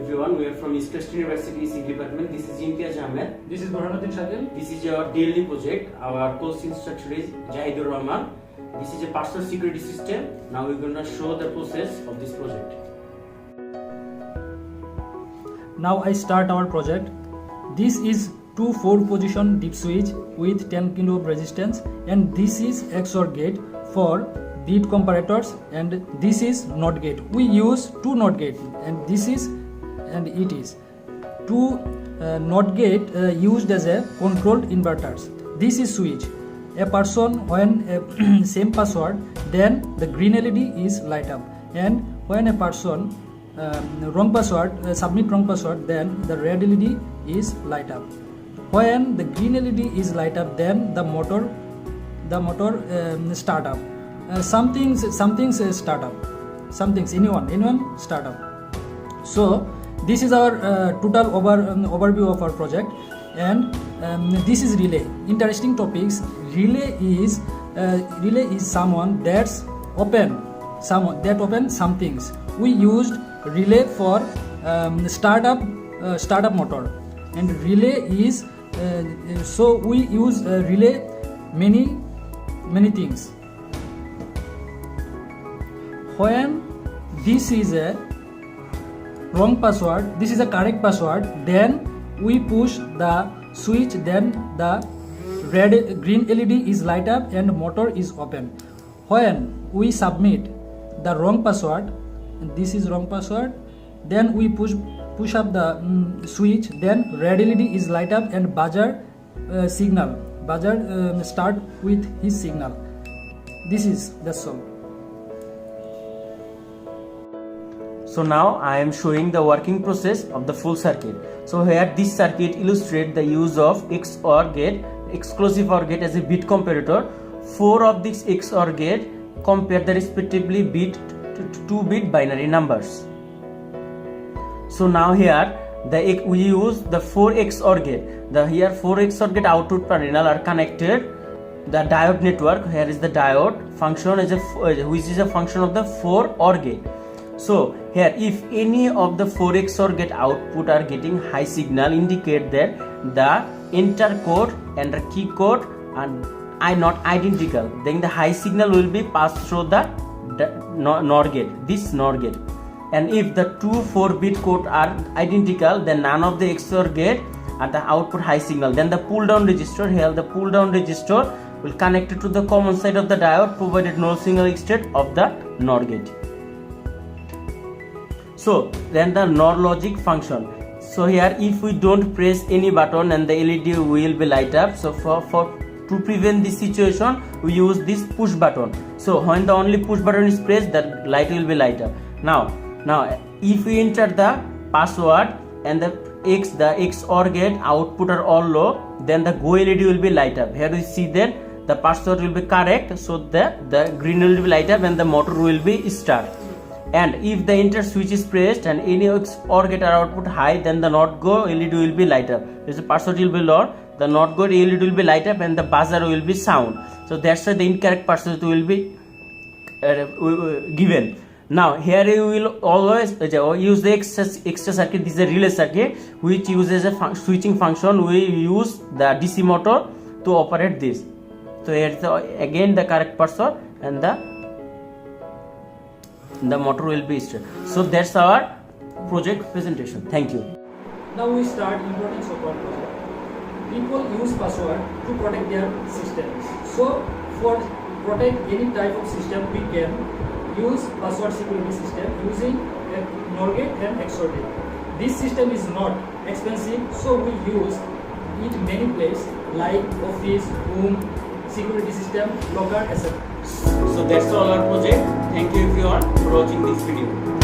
everyone. We are from East West University EC department. This is Imtiaz Ahmed. This is Burhanuddin Shakil. This is our daily project. Our course instructor is Jahidur Rahman. This is a personal security system. Now we're going to show the process of this project. Now I start our project. This is 2 4-position deep switch with 10 kilo of resistance, and this is XOR gate for bit comparators, and this is NOT gate. We use 2 NOT gate, and this is and it is 2 NOT gate used as a controlled inverters. This is switch. A person when same password, then the green LED is light up, and when a person wrong password submit wrong password, then the red LED is light up. When the green LED is light up, then the motor start up. Some things start up, some things anyone start up. So this is our total overview of our project, and this is relay. Interesting topics. Relay is someone that's open some things. We used relay for startup motor, and relay is so we use relay many things. When this is a wrong password, this is a correct password, then we push the switch, then the green LED is light up and motor is open. When we submit the wrong password, and this is wrong password, then we push up the switch, then red LED is light up and buzzer start with his signal. That's all. So now I am showing the working process of the full circuit. So here this circuit illustrates the use of XOR gate, exclusive OR gate, as a bit comparator. 4 of these XOR gate compare the respectively bit to 2-bit binary numbers. So now here we use the 4 XOR gate. Here 4 XOR gate output terminal are connected. The diode network, here is the diode function which is a function of the 4 OR gate. So here if any of the 4 XOR gate output are getting high signal, indicate that the enter code and the key code are not identical, then the high signal will be passed through the NOR gate, this NOR gate. And if the 2 4-bit code are identical, then none of the XOR gate are the output high signal. Then the pull down register, here the pull down register will connect it to the common side of the diode, provided no signal state of the NOR gate. So then the NOR logic function. So here if we don't press any button, and the LED will be light up. So to prevent this situation, we use this push button. So when the only push button is pressed, the light will be light up. Now if we enter the password and the XOR gate output are all low, then the go LED will be light up. Here we see that the password will be correct, so the green will be light up and the motor will be start. And if the enter switch is pressed and any XOR gate are output high, then the not go LED will be light up. If the password will be low, the not go LED will be light up and the buzzer will be sound. So that's why the incorrect password will be given. Now here you will always use the extra circuit. This is a relay circuit which uses a switching function. We use the DC motor to operate this. So here is again the correct password, and the motor will be started. So that's our project presentation. Thank you. Now we start importance of our project. People use password to protect their system. So for protect any type of system, we can use password security system using a NOR gate and XOR gate. This system is not expensive, so we use it many places like office, home, security system, locker, etc. So that's all our project. Thank you everyone for watching this video.